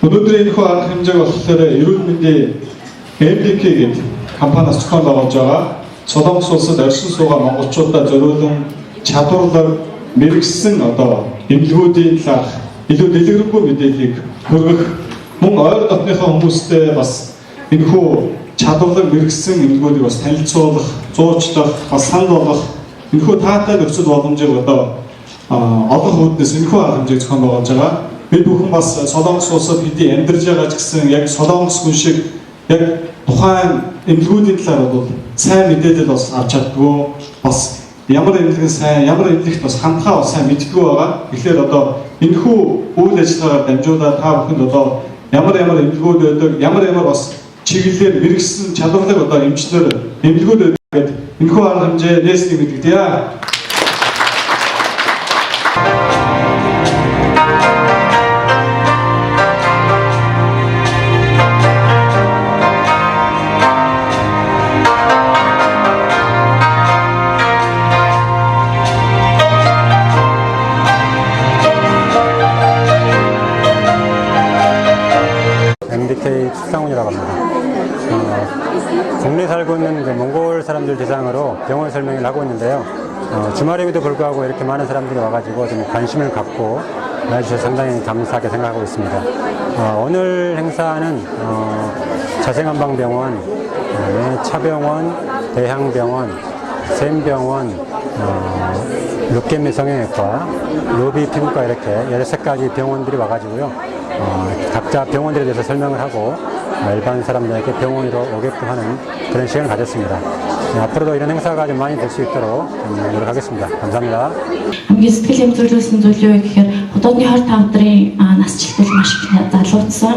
өнөөдрийн энэхүү арга хэмжээг болохоор эрүүл мэндийн MDK гэдэг компаниас зохион байгуулж байгаа. Солонгос улсад оршин суугаа монголчуудаа зориулан чадварлаг мэрэгсэн эмнэлгүүдийн талаарх илүү дэлгэрэнгүй мэдээллийг хүргэх мөн ойр дотныхоо хүмүүстэй бас энэхүү чадварлаг мэрэгсэн эмнэлгүүдийг бас танилцуулах, зуучлах, бас санал болгох энэхүү таатай нөхцөл боломжийг олох үүднээс энэхүү арга хэмжээг зохион байгуулж байгаа. Бид бүхэн бас Солонгос улсад хэдий амьдарч байгаа ч гэсэн яг Солонгос хүн шиг яг тухайн эмнэлгүүдийн талаар бол сайн мэдээлэл бас авч чаддгүй, бас ямар эмнэлэг сайн, ямар эмнэлэгт бас хандхаа бас сайн мэддэггүй байгаа. Тэгэхээр энэхүү үйл ажиллагаагаар дамжуулаад та бүхэнд ямар эмнэлгүүд байдаг, ямар бас чиглэлээр мэрэгсэн чадварлаг эмчнэр эмнэлгүүд байдаг гэдэг энэхүү арга хэмжээ нээснийг мэдгдээ. MDK 축상훈이라고 합니다. 국내에 살고 있는 몽골 사람들 대상으로 병원 설명을 하고 있는데요. 주말에도 불구하고 이렇게 많은 사람들이 와가지고 좀 관심을 갖고 와주셔서 상당히 감사하게 생각하고 있습니다. 오늘 행사는 자생한방병원, 차병원, 대항병원, 샘병원, 룩겜미성형외과, 로비 피부과 이렇게 13가지 병원들이 와가지고요. 각자 병원들에 대해서 설명을 하고 일반 사람들에게 병원으로 오게끔 하는 그런 시간을 가졌습니다. 앞으로도 이런 행사가 좀 많이 될 수 있도록 노력하겠습니다. 감사합니다. Хамгийн сэтгэл хөдлүүлсэн зүйл юу гэхээр хотоодны 25 дарын насжилтал маш их залуучсан.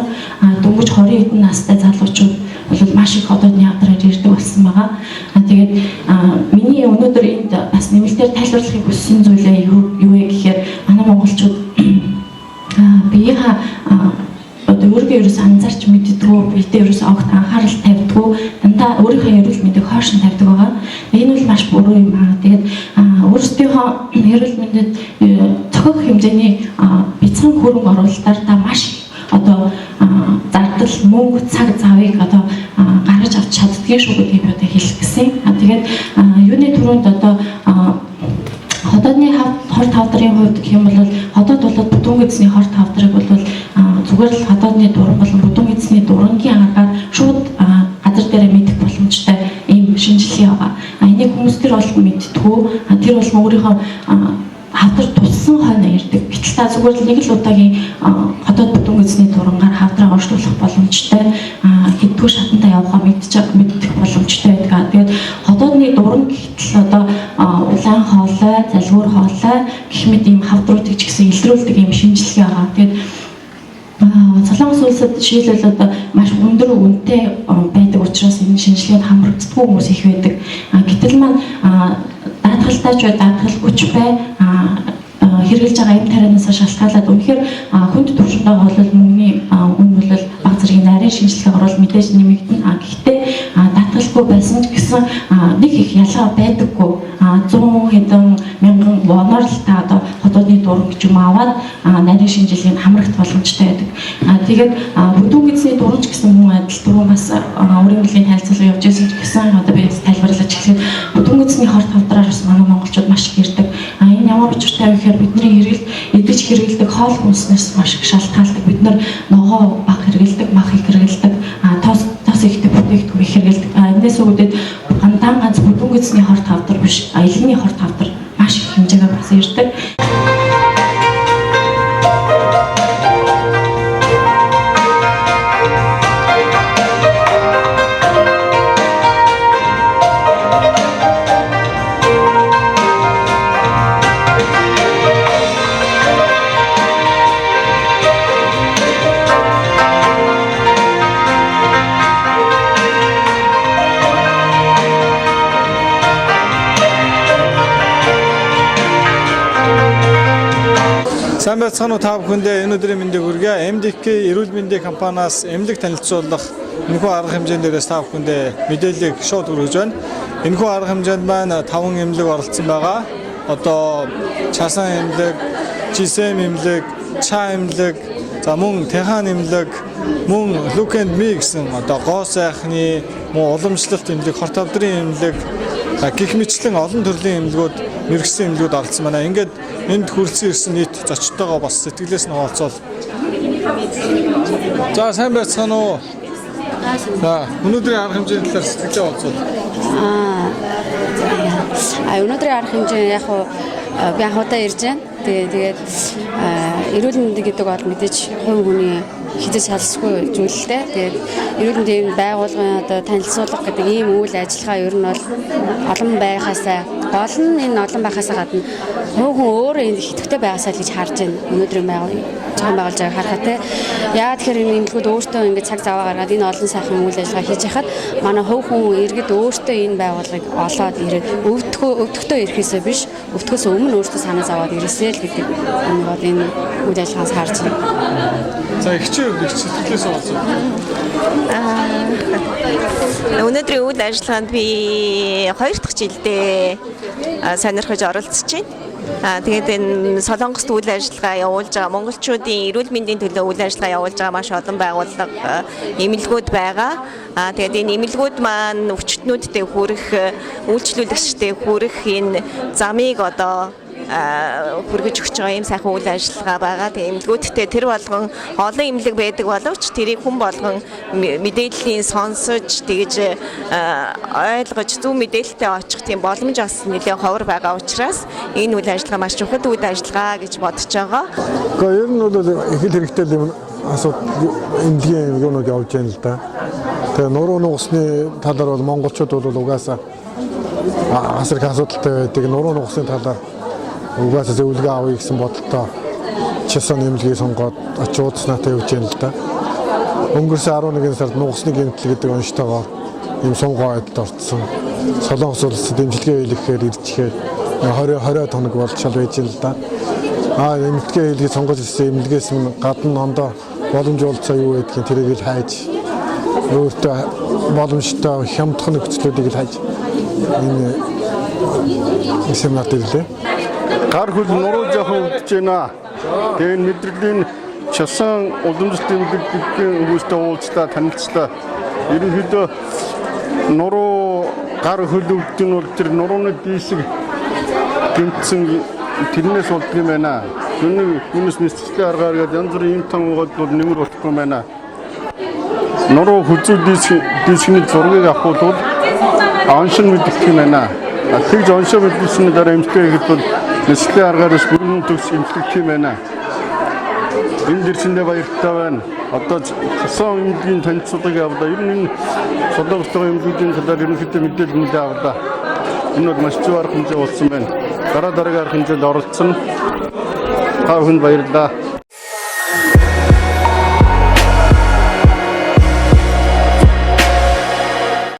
Дөнгөж 20 хэдэн настай залуучууд бол маш их хотоодны явдраар ирдэг болсон байгаа. Тэгээд миний өнөөдөр энд бас нэмэлтээр тайлбарлахыг хүссэн зүйлээ юу вэ гэхээр манай монголчууд биеийнхаа өөрийгөө ерөөс анзаарч мэддэггүй, биедээ ерөөс огт анхаарал тавьдаггүй, дандаа өөрийнхөө эрүүл мэндийг хоошин тавьдаг байгаа. Энэ бол маш буруу юм аа. Тэгээд өөрсдийнхөө эрүүл мэндэд цохих хэмжээний бяцхан хөрөнгө оруулалтаар та маш зардал, мөнгө, цаг завыг гаргаж авч чаддгийн шүү гэдгийг би хэлэх гэсэн. Тэгээд юуны түрүүнд хотоодны хорт хавдрын хувьд гэх юм бол хотод болоод бүдүүн эзний хорт хавдрыг бол зүгээр л хотоодны дуран болон бүдүүн эзний дурангийн агаар шууд газар дээрээ мэдэх боломжтой ийм шинжилгээ байгаа. Энийг хүмүүс тэр бол мэдтгүү. Тэр бол өөрийнхөө хавдар туссан хойно ирдэг. Гэтэл та зүгээр л нэг л удаагийн хотод бүдүүн эзний дурангаар хавдраа оршлуулах боломжтой. Хэддгээр шатантай явахаа мэддэг боломжтой байдаг. Тэгээд хотоодны дуран гэтэл улаан хоолой, залгуур хоолой гэх мэт ийм хавдруудыг ч гэсэн илрүүлдэг ийм шинжилгээ байгаа. Тэгээд Солонгос улсад жишээлбэл маш өндөр үнэтэй байдаг учраас энэ шинжилгээнд хамрагддаг хүмүүс их байдаг. Гэтэл маань даатгалтайч бай, даатгалгүйч бай хэрэгжилж байгаа эм тарианаас шалтгаалаад үнэхээр хүнд төвшөндөө бол мөнгөний үн бол баг зэргийн нарийн шинжилгээ орвол мэдээж нэмэгдэнэ. Гэхдээ даатгалгүй байсан ч гэсэн нэг их ялгаа байдаггүй. 100 хэдэн мянган воноор л та хотоодны дуран гэж юм аваад нарийн шинжилгээнд хамрагт боломжтой байдаг. Тэгээд бүдүүн эзний дуран ч гэсэн мөн адил дөрөв бас өөрийн нэлийн харилцаа явж байсан ч гэсэн би тайлбарлаж хэлэхэд бүдүүн эзний хорт хавдраар бас манай монголчууд маш их ирдэг. Энэ ямар учиртай вэ гэхээр бидний идэж хэрэгэлдэг хоол хүнснээс маш их шалтгаалдаг. Бид нар ногоо баг хэрэгэлдэг, мах их хэрэгэлдэг, тос ихтэй бүтээгдэхүүн их хэрэгэлдэг. Энэс үүдээд ганц бүдүүн эзний хорт хавдар биш, аялны хорт хавдар маш их хэмжээгээр бас ирдэг. Сайн байцгаана уу та бүхэндээ өнөөдрийн мэндийг хүргэе. MDK эрүүл мэндийн компаниас эмнэлэг танилцуулах энэхүү арга хэмжээнд дээрээс та бүхэндээ мэдээллийг шууд хүргэж байна. Энэхүү арга хэмжээнд маань 5 эмнэлэг оролцсон байгаа. Часан эмнэлэг, GSM эмнэлэг, ЧА эмнэлэг, За мөн Тэхан эмнэлэг, мөн Look and Me гэсэн одоо гоо сайхны мөн уламжлалт эмнэлэг, хорт авдрын эмнэлэг гих мэтлэн олон төрлийн эмнэлгүүд, мэрэгсэн эмнэлгүүд оролцсон байна. Ингээд энд хүрэлцэн ирсэн нийт зочдтойгоо бас сэтгэлээс нь хуваалцвал. За сайн байцгаана уу? За өнөөдрийн арга хэмжээний талаар сэтгэлээ хуваалцвал. Өнөөдрийн арга хэмжээ яг би анхудаа ирж байна. Тэгээд эрүүл мэндийн гэдэг бол мэдээж хувь хүний хязгаар шалсгүй зүйл л дээ. Тэгээд эрүүл мэндийн байгууллагын одоо танилцуулга гэдэг ийм үйл ажиллагаа ер нь бол олон байхаасаа гол нь энэ олон байхаасаа гадна хувь хүн өөрөө энэ идэвхтэй байгаасаа л гэж харж байна. Өнөөдрийн байгуулж байгааг харахад те. Яагаад тэгэхээр энэ эмнэлгүүд өөртөө ингээд цаг зав гаргаад энэ олон сайхан үйл ажиллагаа хийж яхад манай хувь хүн иргэд өөртөө энэ байгууллагыг олоод ирээд өвдөхтөө ирэхээсээ биш, өвдөхөөс өмнө өөртөө санаа зовоод ирээсэй л гэдэг энэ үйл ажиллагаанаас харж байна. За ихчээ сэтгэлээс хуваалцвал. Өнөөдрийн үйл ажиллагаанд би 2 дахь жилдээ сонирхож оролцож байна. Тэгээд энэ Солонгост үйл ажиллагаа явуулж байгаа монголчуудын эрүүл мэндийн төлөө үйл ажиллагаа явуулж байгаа маш олон байгууллага, эмнэлгүүд байгаа. Тэгээд энэ эмнэлгүүд маань өвчтнүүдтэй хүрэх, үйлчлүүлэгчтэй хүрэх энэ замыг одоо хүргэж өгч байгаа юм сайхан үйл ажиллагаа байгаа. Тэгээ эмнэлгүүдтэй тэр болгон олон эмнэлэг байдаг боловч тэрийг хүн болгон мэдээллийн сонсож тэгж ойлгож зөв мэдээлэлтэй очих тийм боломж бас нэлээд ховор байгаа учраас энэ үйл ажиллагаа маш чухал үйл ажиллагаа гэж бодож байгаа. Гэхдээ ер нь бол их л хэрэгтэй юм эмнэлгийн юмнууд явж байна л да. Тэгээ нуруу нугасны талаар бол монголчууд бол угаасаа асар их асуудалтай байдаг. Нуруу нугасны талаар угаасаа зөвлөгөө авъя гэсэн бодолтой чисэн эмнэлгийг сонгоод очиж уудснаатай явж байна л да. Өнгөрсөн 11 сард нугасны гэмтэл гэдэг онцтойгоор ийм сонгоо байдалд орсон. Солонгос улсад дэмжлэгээ хийлгэхээр ирчихээр 20 хоног болж шал байж байна л да. Эмнэлгээ хийлгэж сонгож ирсэн эмнэлгээс нь гадна ондоо боломж олцоо юу гэдгийг тэрийг л хайж өөртөө боломжтой хямдхан нөхцлүүдийг л хайж энэ семинарт ирлээ. Гар хөл нуруу жоохон өвдөж байна. Тэгээд мэдрэлийн часан уламжлалт эмнэлгийн хүмүүстэй уулзлаа, танилцлаа. Ерөнхийдөө нуруу гар хөл өвдөж нь бол тэр нурууны дийсэг гэмтсэн тэрнээс болдог юм байна. Түүнээс мэдсэлтэй аргаар янз бүрийн юм тан угаад бол нэмэр болохгүй юм байна. Нуруу хүзүү дийсгийн зургийг авах бол оншин мэддэг юм байна. Тэгж оншоо мэдсэн дараа эмчтэй ихэд бол нэслэлийн аргаараас бүрэн төгс эмчлэх юм байна. Энэ дэрчэндээ баяртай байна. Одоо цасан эмнэлгийн танилцуулгыг авлаа. Ер нь энэ Солонгостой эмнэлгийн талаар ерөнхийдөө мэдээлэл авлаа. Энэ бол маш зөв арга хэмжээ болсон байна. Дараагийн арга хэмжээнд оролцсон. Та бүхэнд баярлалаа.